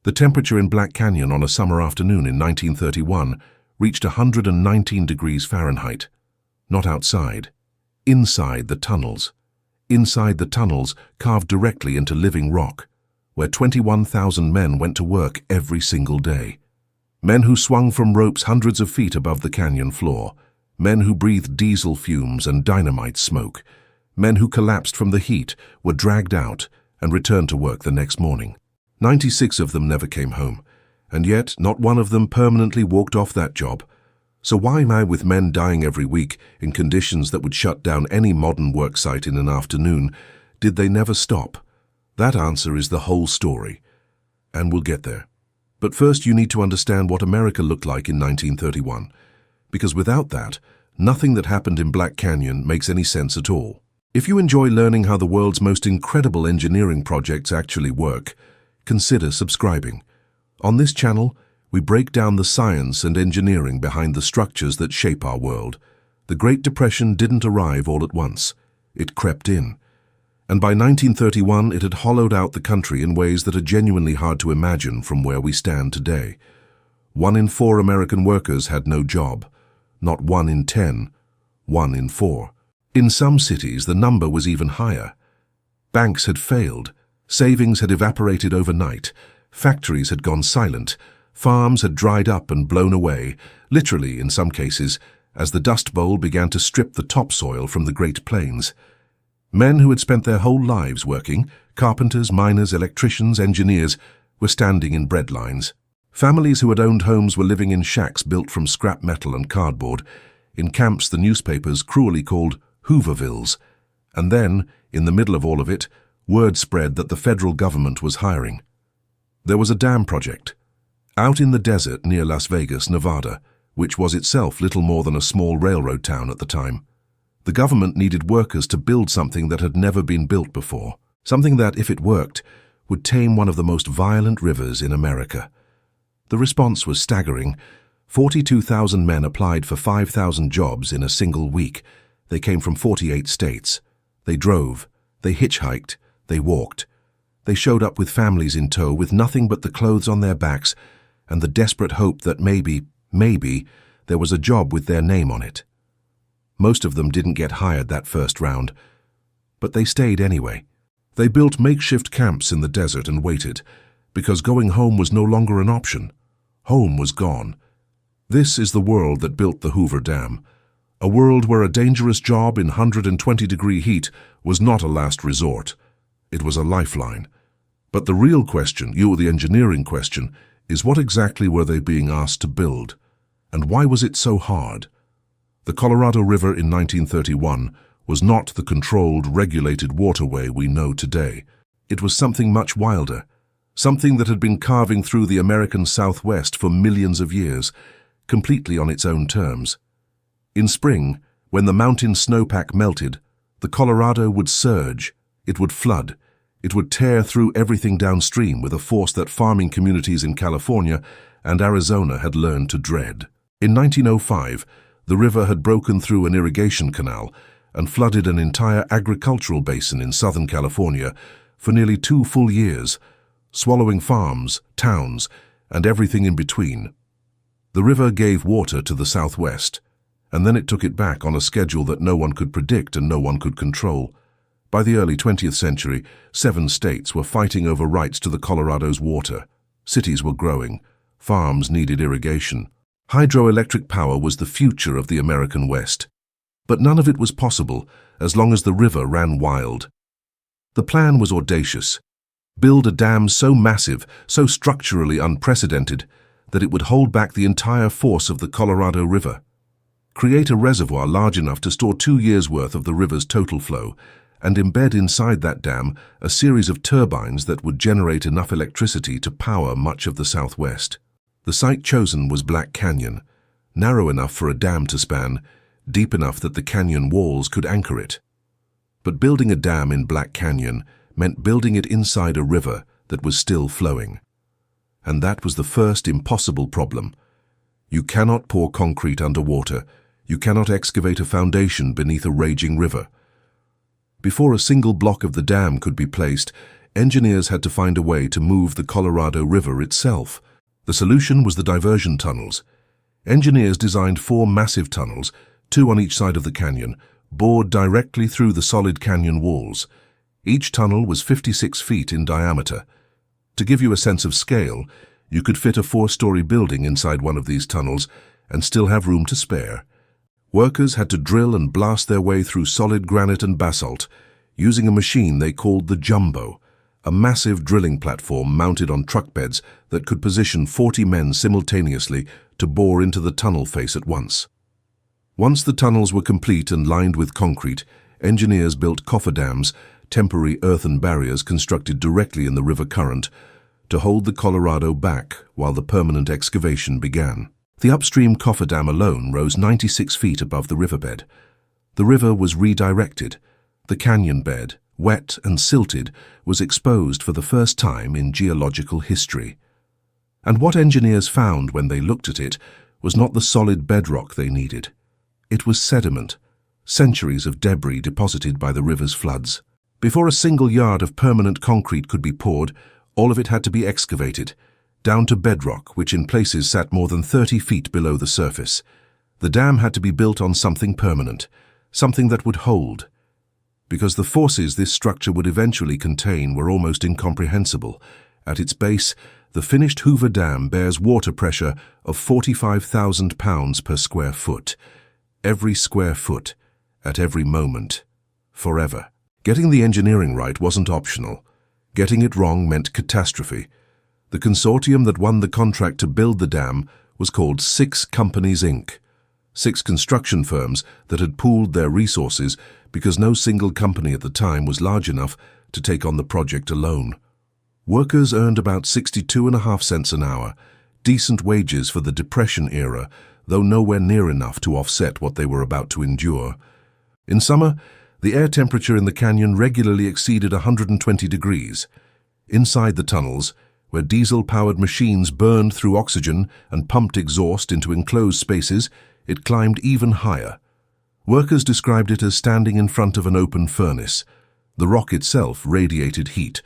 The temperature in Black Canyon on a summer afternoon in 1931 reached 119 degrees Fahrenheit. Not outside. Inside the tunnels. Inside the tunnels carved directly into living rock, where 21,000 men went to work every single day. Men who swung from ropes hundreds of feet above the canyon floor. Men who breathed diesel fumes and dynamite smoke. Men who collapsed from the heat, were dragged out, and returned to work the next morning. 96 of them never came home, and yet not one of them permanently walked off that job. So why am I with men dying every week in conditions that would shut down any modern work site in an afternoon? Did they never stop? That answer is the whole story, and we'll get there. But first you need to understand what America looked like in 1931, because without that, nothing that happened in Black Canyon makes any sense at all. If you enjoy learning how the world's most incredible engineering projects actually work, consider subscribing. On this channel, we break down the science and engineering behind the structures that shape our world. The Great Depression didn't arrive all at once. It crept in. And by 1931, it had hollowed out the country in ways that are genuinely hard to imagine from where we stand today. 1 in 4 American workers had no job. Not 1 in 10, 1 in 4. In some cities, the number was even higher. Banks had failed. Savings had evaporated overnight. Factories had gone silent. Farms had dried up and blown away, literally in some cases, as the Dust Bowl began to strip the topsoil from the Great Plains. Men who had spent their whole lives working, carpenters, miners, electricians, engineers, were standing in bread lines. Families who had owned homes were living in shacks built from scrap metal and cardboard, in camps the newspapers cruelly called Hoovervilles. And then, in the middle of all of it, word spread that the federal government was hiring. There was a dam project, out in the desert near Las Vegas, Nevada, which was itself little more than a small railroad town at the time. The government needed workers to build something that had never been built before, something that, if it worked, would tame one of the most violent rivers in America. The response was staggering. 42,000 men applied for 5,000 jobs in a single week. They came from 48 states. They drove, they hitchhiked, they walked. They showed up with families in tow, with nothing but the clothes on their backs and the desperate hope that maybe, there was a job with their name on it. Most of them didn't get hired that first round, but they stayed anyway. They built makeshift camps in the desert and waited, because going home was no longer an option. Home was gone. This is the world that built the Hoover Dam. A world where a dangerous job in 120-degree heat was not a last resort. It was a lifeline. But the real question, the engineering question, is what exactly were they being asked to build? And why was it so hard? The Colorado River in 1931 was not the controlled, regulated waterway we know today. It was something much wilder, something that had been carving through the American Southwest for millions of years, completely on its own terms. In spring, when the mountain snowpack melted, the Colorado would surge, it would flood, it would tear through everything downstream with a force that farming communities in California and Arizona had learned to dread. In 1905, the river had broken through an irrigation canal and flooded an entire agricultural basin in Southern California for nearly 2 full years, swallowing farms, towns, and everything in between. The river gave water to the Southwest, and then it took it back on a schedule that no one could predict and no one could control. By the early 20th century, 7 states were fighting over rights to the Colorado's water. Cities were growing. Farms needed irrigation. Hydroelectric power was the future of the American West. But none of it was possible as long as the river ran wild. The plan was audacious. Build a dam so massive, so structurally unprecedented, that it would hold back the entire force of the Colorado River. Create a reservoir large enough to store 2 years' worth of the river's total flow, and embed inside that dam a series of turbines that would generate enough electricity to power much of the Southwest. The site chosen was Black Canyon, narrow enough for a dam to span, deep enough that the canyon walls could anchor it. But building a dam in Black Canyon meant building it inside a river that was still flowing. And that was the first impossible problem. You cannot pour concrete underwater. You cannot excavate a foundation beneath a raging river. Before a single block of the dam could be placed, engineers had to find a way to move the Colorado River itself. The solution was the diversion tunnels. Engineers designed 4 massive tunnels, 2 on each side of the canyon, bored directly through the solid canyon walls. Each tunnel was 56 feet in diameter. To give you a sense of scale, you could fit a 4-story building inside one of these tunnels and still have room to spare. Workers had to drill and blast their way through solid granite and basalt, using a machine they called the jumbo, a massive drilling platform mounted on truck beds that could position 40 men simultaneously to bore into the tunnel face at once. Once the tunnels were complete and lined with concrete, engineers built cofferdams, temporary earthen barriers constructed directly in the river current, to hold the Colorado back while the permanent excavation began. The upstream cofferdam alone rose 96 feet above the riverbed. The river was redirected. The canyon bed, wet and silted, was exposed for the first time in geological history. And what engineers found when they looked at it was not the solid bedrock they needed. It was sediment, centuries of debris deposited by the river's floods. Before a single yard of permanent concrete could be poured, all of it had to be excavated, down to bedrock, which in places sat more than 30 feet below the surface. The dam had to be built on something permanent, something that would hold, because the forces this structure would eventually contain were almost incomprehensible. At its base, the finished Hoover Dam bears water pressure of 45,000 pounds per square foot. Every square foot, at every moment, forever. Getting the engineering right wasn't optional. Getting it wrong meant catastrophe. The consortium that won the contract to build the dam was called 6 Companies, Inc., 6 construction firms that had pooled their resources because no single company at the time was large enough to take on the project alone. Workers earned about 62.5 cents an hour, decent wages for the Depression era, though nowhere near enough to offset what they were about to endure. In summer, the air temperature in the canyon regularly exceeded 120 degrees. Inside the tunnels, where diesel-powered machines burned through oxygen and pumped exhaust into enclosed spaces, it climbed even higher. Workers described it as standing in front of an open furnace. The rock itself radiated heat.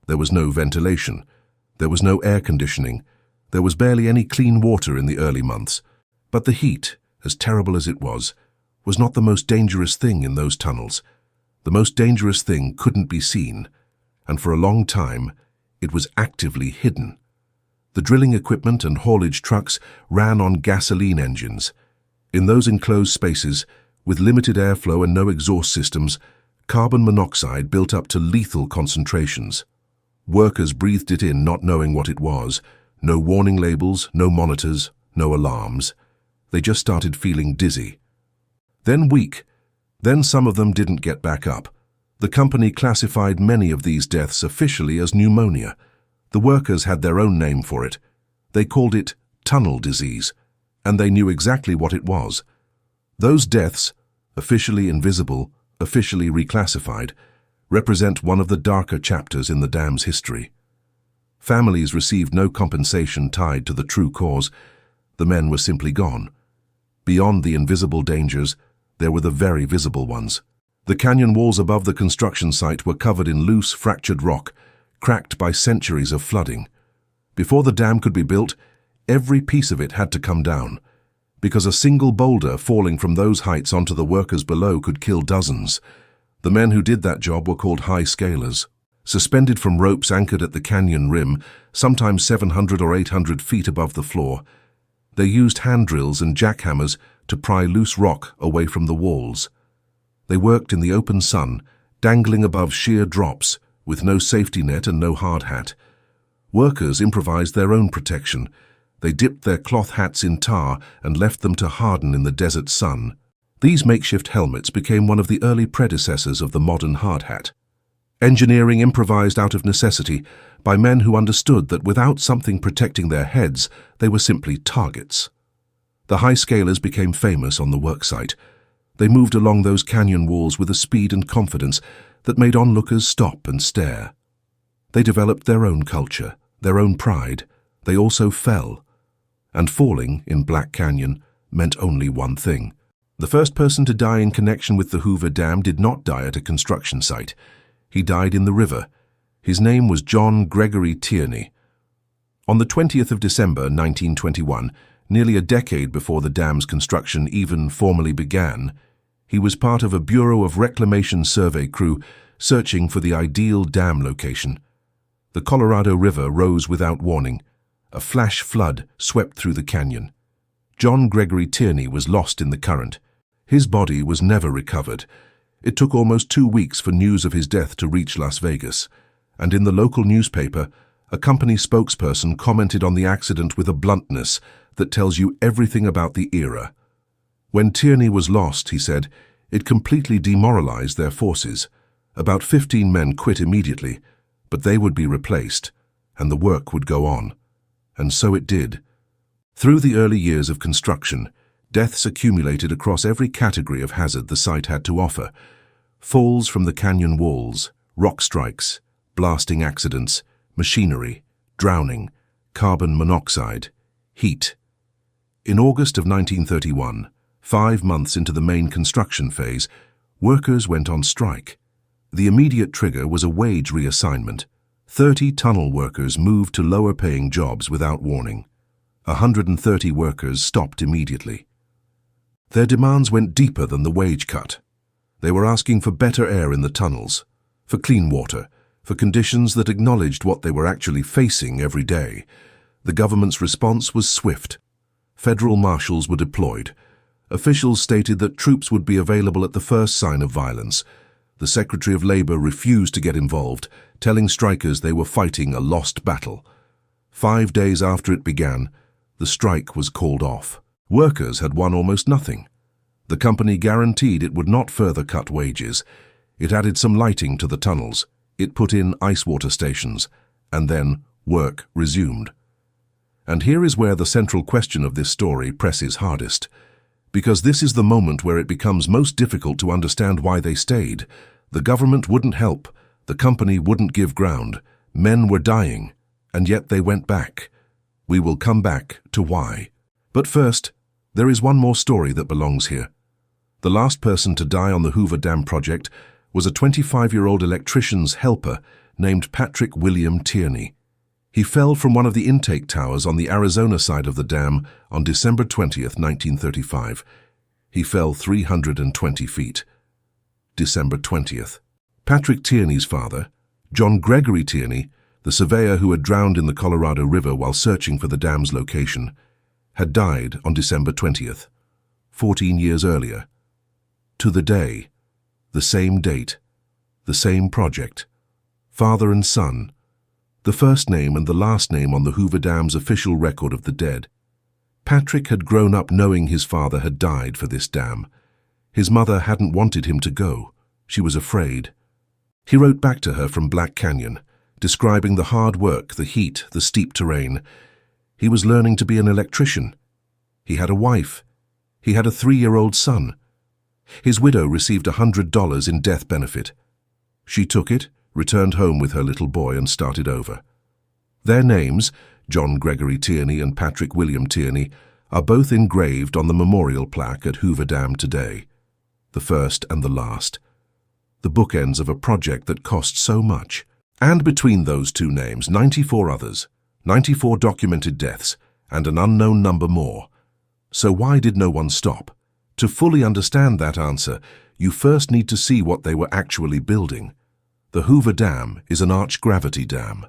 There was no ventilation. There was no air conditioning. There was barely any clean water in the early months. But the heat, as terrible as it was not the most dangerous thing in those tunnels. The most dangerous thing couldn't be seen, and for a long time, it was actively hidden. The drilling equipment and haulage trucks ran on gasoline engines. In those enclosed spaces, with limited airflow and no exhaust systems, carbon monoxide built up to lethal concentrations. Workers breathed it in not knowing what it was. No warning labels, no monitors, no alarms. They just started feeling dizzy. Then weak. Then some of them didn't get back up. The company classified many of these deaths officially as pneumonia. The workers had their own name for it. They called it tunnel disease, and they knew exactly what it was. Those deaths, officially invisible, officially reclassified, represent one of the darker chapters in the dam's history. Families received no compensation tied to the true cause. The men were simply gone. Beyond the invisible dangers, there were the very visible ones. The canyon walls above the construction site were covered in loose, fractured rock, cracked by centuries of flooding. Before the dam could be built, every piece of it had to come down, because a single boulder falling from those heights onto the workers below could kill dozens. The men who did that job were called high scalers. Suspended from ropes anchored at the canyon rim, sometimes 700 or 800 feet above the floor, they used hand drills and jackhammers to pry loose rock away from the walls. They worked in the open sun, dangling above sheer drops, with no safety net and no hard hat. Workers improvised their own protection. They dipped their cloth hats in tar and left them to harden in the desert sun. These makeshift helmets became one of the early predecessors of the modern hard hat. Engineering improvised out of necessity by men who understood that without something protecting their heads, they were simply targets. The high scalers became famous on the worksite. They moved along those canyon walls with a speed and confidence that made onlookers stop and stare. They developed their own culture, their own pride. They also fell. And falling, in Black Canyon, meant only one thing. The first person to die in connection with the Hoover Dam did not die at a construction site. He died in the river. His name was John Gregory Tierney. On the 20th of December 1921, nearly a decade before the dam's construction even formally began, he was part of a Bureau of Reclamation survey crew searching for the ideal dam location. The Colorado River rose without warning. A flash flood swept through the canyon. John Gregory Tierney was lost in the current. His body was never recovered. It took almost 2 weeks for news of his death to reach Las Vegas, and in the local newspaper, a company spokesperson commented on the accident with a bluntness that tells you everything about the era. When Tierney was lost, he said, it completely demoralized their forces. About 15 men quit immediately, but they would be replaced, and the work would go on. And so it did. Through the early years of construction, deaths accumulated across every category of hazard the site had to offer. Falls from the canyon walls, rock strikes, blasting accidents, machinery, drowning, carbon monoxide, heat. In August of 1931, 5 months into the main construction phase, workers went on strike. The immediate trigger was a wage reassignment. 30 tunnel workers moved to lower-paying jobs without warning. 130 workers stopped immediately. Their demands went deeper than the wage cut. They were asking for better air in the tunnels, for clean water, for conditions that acknowledged what they were actually facing every day. The government's response was swift. Federal marshals were deployed. Officials stated that troops would be available at the first sign of violence. The Secretary of Labor refused to get involved, telling strikers they were fighting a lost battle. 5 days after it began, the strike was called off. Workers had won almost nothing. The company guaranteed it would not further cut wages. It added some lighting to the tunnels. It put in ice water stations, and then work resumed. And here is where the central question of this story presses hardest, because this is the moment where it becomes most difficult to understand why they stayed. The government wouldn't help, the company wouldn't give ground, men were dying, and yet they went back. We will come back to why. But first, there is one more story that belongs here. The last person to die on the Hoover Dam project was a 25-year-old electrician's helper named Patrick William Tierney. He fell from one of the intake towers on the Arizona side of the dam on December 20th, 1935. He fell 320 feet. December 20th. Patrick Tierney's father, John Gregory Tierney, the surveyor who had drowned in the Colorado River while searching for the dam's location, had died on December 20th, 14 years earlier. To the day, the same date, the same project, father and son, the first name and the last name on the Hoover Dam's official record of the dead. Patrick had grown up knowing his father had died for this dam. His mother hadn't wanted him to go. She was afraid. He wrote back to her from Black Canyon, describing the hard work, the heat, the steep terrain. He was learning to be an electrician. He had a wife. He had a 3-year-old son. His widow received $100 in death benefit. She took it, returned home with her little boy, and started over. Their names, John Gregory Tierney and Patrick William Tierney, are both engraved on the memorial plaque at Hoover Dam today. The first and the last. The bookends of a project that cost so much. And between those two names, 94 others, 94 documented deaths, and an unknown number more. So why did no one stop? To fully understand that answer, you first need to see what they were actually building. The Hoover Dam is an arch-gravity dam.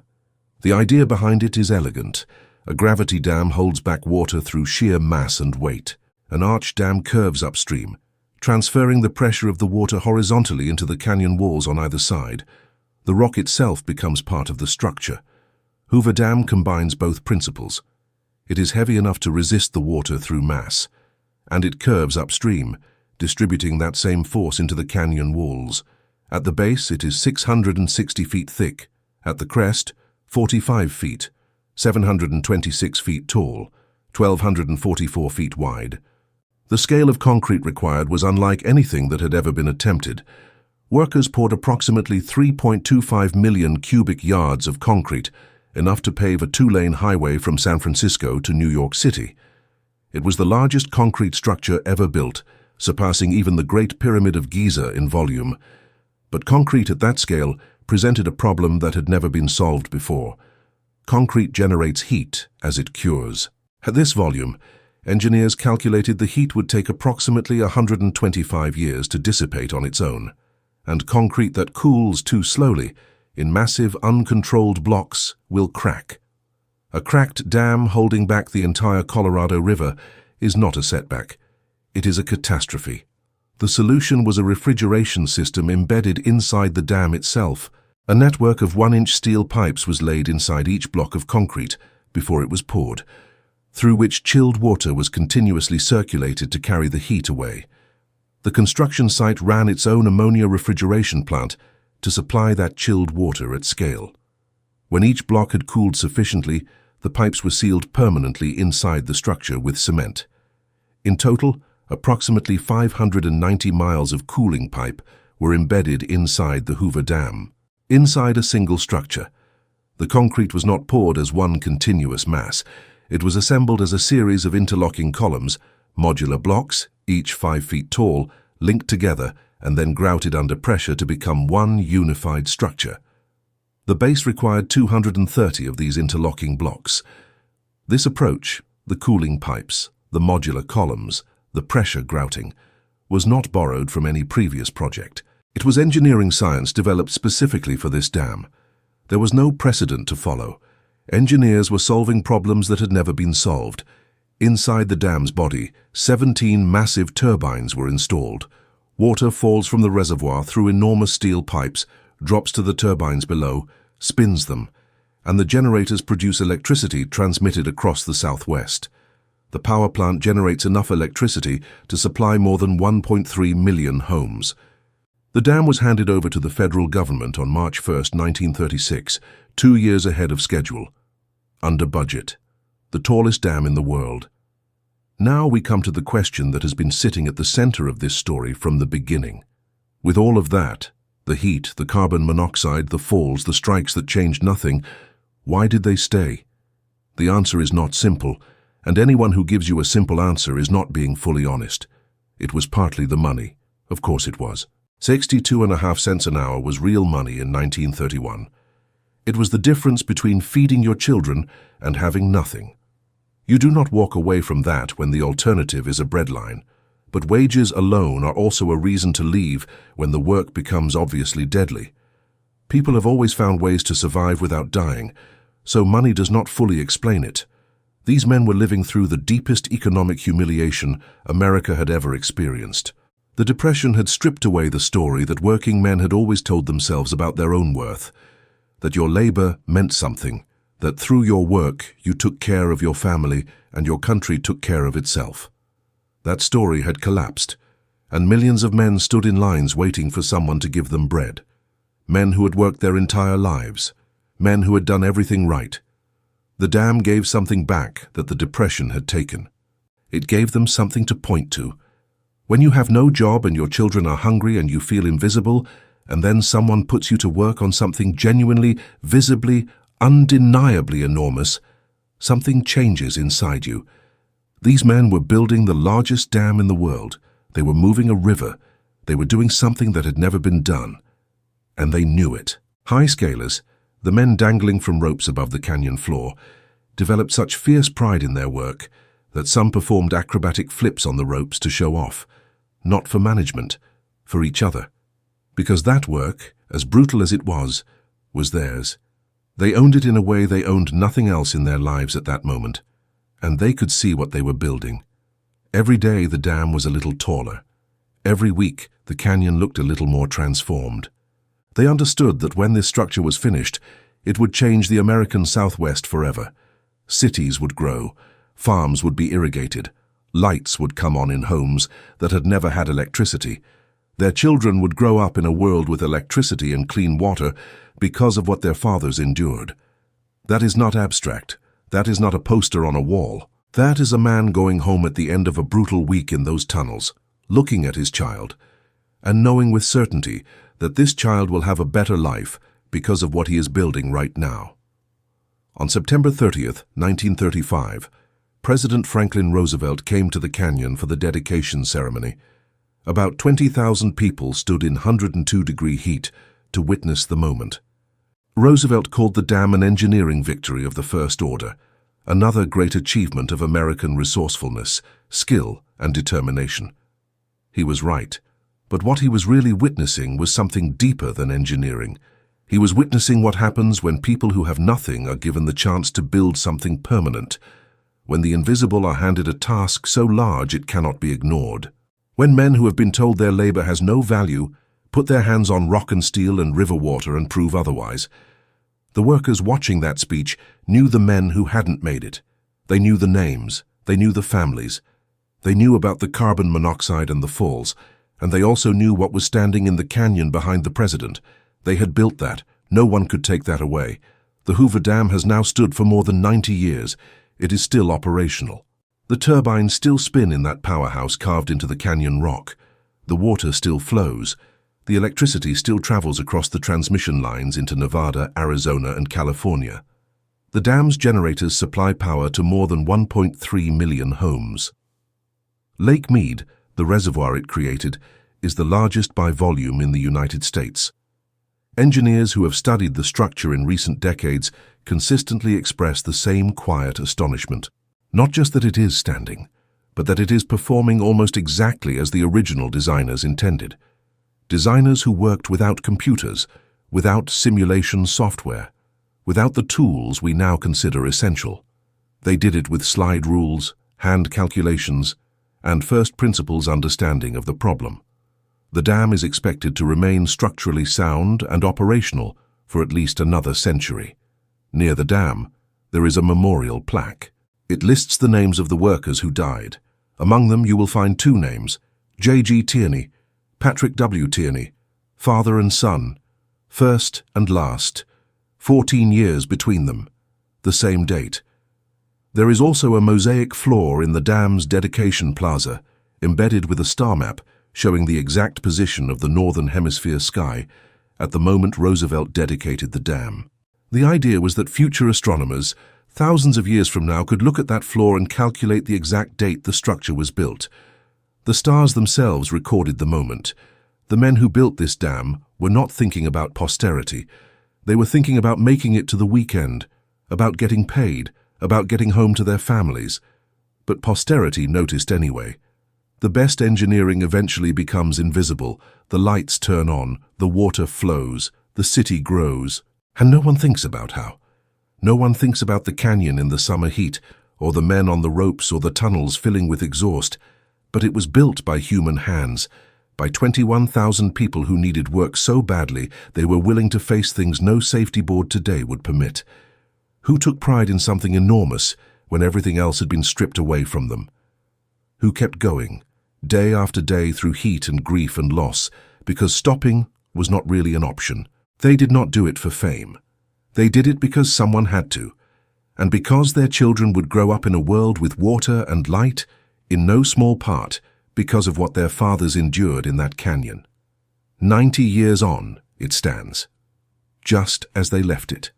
The idea behind it is elegant. A gravity dam holds back water through sheer mass and weight. An arch dam curves upstream, transferring the pressure of the water horizontally into the canyon walls on either side. The rock itself becomes part of the structure. Hoover Dam combines both principles. It is heavy enough to resist the water through mass, and it curves upstream, distributing that same force into the canyon walls. At the base, it is 660 feet thick. At the crest, 45 feet, 726 feet tall, 1,244 feet wide. The scale of concrete required was unlike anything that had ever been attempted. Workers poured approximately 3.25 million cubic yards of concrete, enough to pave a 2-lane highway from San Francisco to New York City. It was the largest concrete structure ever built, surpassing even the Great Pyramid of Giza in volume. But concrete at that scale presented a problem that had never been solved before. Concrete generates heat as it cures. At this volume, engineers calculated the heat would take approximately 125 years to dissipate on its own, and concrete that cools too slowly, in massive, uncontrolled blocks, will crack. A cracked dam holding back the entire Colorado River is not a setback. It is a catastrophe. The solution was a refrigeration system embedded inside the dam itself. A network of 1-inch steel pipes was laid inside each block of concrete before it was poured, through which chilled water was continuously circulated to carry the heat away. The construction site ran its own ammonia refrigeration plant to supply that chilled water at scale. When each block had cooled sufficiently, the pipes were sealed permanently inside the structure with cement. In total, approximately 590 miles of cooling pipe were embedded inside the Hoover Dam. Inside a single structure, the concrete was not poured as one continuous mass. It was assembled as a series of interlocking columns, modular blocks, each 5 feet tall, linked together and then grouted under pressure to become one unified structure. The base required 230 of these interlocking blocks. This approach, the cooling pipes, the modular columns, the pressure grouting, was not borrowed from any previous project. It was engineering science developed specifically for this dam. There was no precedent to follow. Engineers were solving problems that had never been solved. Inside the dam's body, 17 massive turbines were installed. Water falls from the reservoir through enormous steel pipes, drops to the turbines below, spins them, and the generators produce electricity transmitted across the southwest. The power plant generates enough electricity to supply more than 1.3 million homes. The dam was handed over to the federal government on March 1, 1936, 2 years ahead of schedule. Under budget. The tallest dam in the world. Now we come to the question that has been sitting at the center of this story from the beginning. With all of that, the heat, the carbon monoxide, the falls, the strikes that changed nothing, why did they stay? The answer is not simple, and anyone who gives you a simple answer is not being fully honest. It was partly the money. Of course it was. 62.5 cents an hour was real money in 1931. It was the difference between feeding your children and having nothing. You do not walk away from that when the alternative is a breadline, but wages alone are also a reason to leave when the work becomes obviously deadly. People have always found ways to survive without dying, so money does not fully explain it. These men were living through the deepest economic humiliation America had ever experienced. The Depression had stripped away the story that working men had always told themselves about their own worth, that your labor meant something, that through your work you took care of your family and your country took care of itself. That story had collapsed, and millions of men stood in lines waiting for someone to give them bread. Men who had worked their entire lives, men who had done everything right. The dam gave something back that the Depression had taken. It gave them something to point to. When you have no job and your children are hungry and you feel invisible, and then someone puts you to work on something genuinely, visibly, undeniably enormous, something changes inside you. These men were building the largest dam in the world. They were moving a river. They were doing something that had never been done. And they knew it. High scalers, the men dangling from ropes above the canyon floor, developed such fierce pride in their work that some performed acrobatic flips on the ropes to show off, not for management, for each other. Because that work, as brutal as it was theirs. They owned it in a way they owned nothing else in their lives at that moment, and they could see what they were building. Every day the dam was a little taller. Every week the canyon looked a little more transformed. They understood that when this structure was finished, it would change the American Southwest forever. Cities would grow, farms would be irrigated, lights would come on in homes that had never had electricity. Their children would grow up in a world with electricity and clean water because of what their fathers endured. That is not abstract. That is not a poster on a wall. That is a man going home at the end of a brutal week in those tunnels, looking at his child, and knowing with certainty that this child will have a better life because of what he is building right now. On September 30th, 1935, President Franklin Roosevelt came to the canyon for the dedication ceremony. About 20,000 people stood in 102-degree heat to witness the moment. Roosevelt called the dam an engineering victory of the first order, another great achievement of American resourcefulness, skill, and determination. He was right, but what he was really witnessing was something deeper than engineering. He was witnessing what happens when people who have nothing are given the chance to build something permanent, when the invisible are handed a task so large it cannot be ignored. When men who have been told their labor has no value put their hands on rock and steel and river water and prove otherwise. The workers watching that speech knew the men who hadn't made it. They knew the names, they knew the families, they knew about the carbon monoxide and the falls, and they also knew what was standing in the canyon behind the president. They had built that. No one could take that away. The Hoover Dam has now stood for more than 90 years. It is still operational. The turbines still spin in that powerhouse carved into the canyon rock. The water still flows. The electricity still travels across the transmission lines into Nevada, Arizona, and California. The dam's generators supply power to more than 1.3 million homes. Lake Mead, the reservoir it created, is the largest by volume in the United States. Engineers who have studied the structure in recent decades consistently express the same quiet astonishment. Not just that it is standing, but that it is performing almost exactly as the original designers intended. Designers who worked without computers, without simulation software, without the tools we now consider essential. They did it with slide rules, hand calculations, and first principles understanding of the problem. The dam is expected to remain structurally sound and operational for at least another century. Near the dam, there is a memorial plaque. It lists the names of the workers who died. Among them you will find two names, J.G. Tierney, Patrick W. Tierney, father and son, first and last, 14 years between them, the same date. There is also a mosaic floor in the dam's dedication plaza, embedded with a star map showing the exact position of the northern hemisphere sky at the moment Roosevelt dedicated the dam. The idea was that future astronomers, thousands of years from now, could look at that floor and calculate the exact date the structure was built. The stars themselves recorded the moment. The men who built this dam were not thinking about posterity. They were thinking about making it to the weekend, about getting paid, about getting home to their families. But posterity noticed anyway. The best engineering eventually becomes invisible. The lights turn on, the water flows, the city grows. And no one thinks about how. No one thinks about the canyon in the summer heat, or the men on the ropes or the tunnels filling with exhaust. But it was built by human hands, by 21,000 people who needed work so badly they were willing to face things no safety board today would permit. Who took pride in something enormous when everything else had been stripped away from them? Who kept going, day after day through heat and grief and loss, because stopping was not really an option. They did not do it for fame. They did it because someone had to, and because their children would grow up in a world with water and light, in no small part because of what their fathers endured in that canyon. 90 years on, it stands, just as they left it.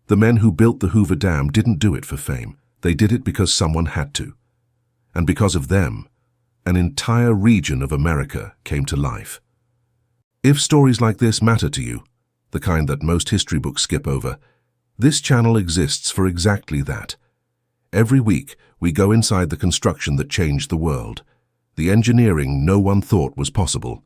The men who built the Hoover Dam didn't do it for fame. They did it because someone had to. And because of them, an entire region of America came to life. If stories like this matter to you, the kind that most history books skip over, this channel exists for exactly that. Every week, we go inside the construction that changed the world, the engineering no one thought was possible,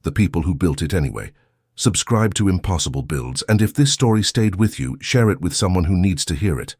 the people who built it anyway. Subscribe to Impossible Builds, and if this story stayed with you, share it with someone who needs to hear it.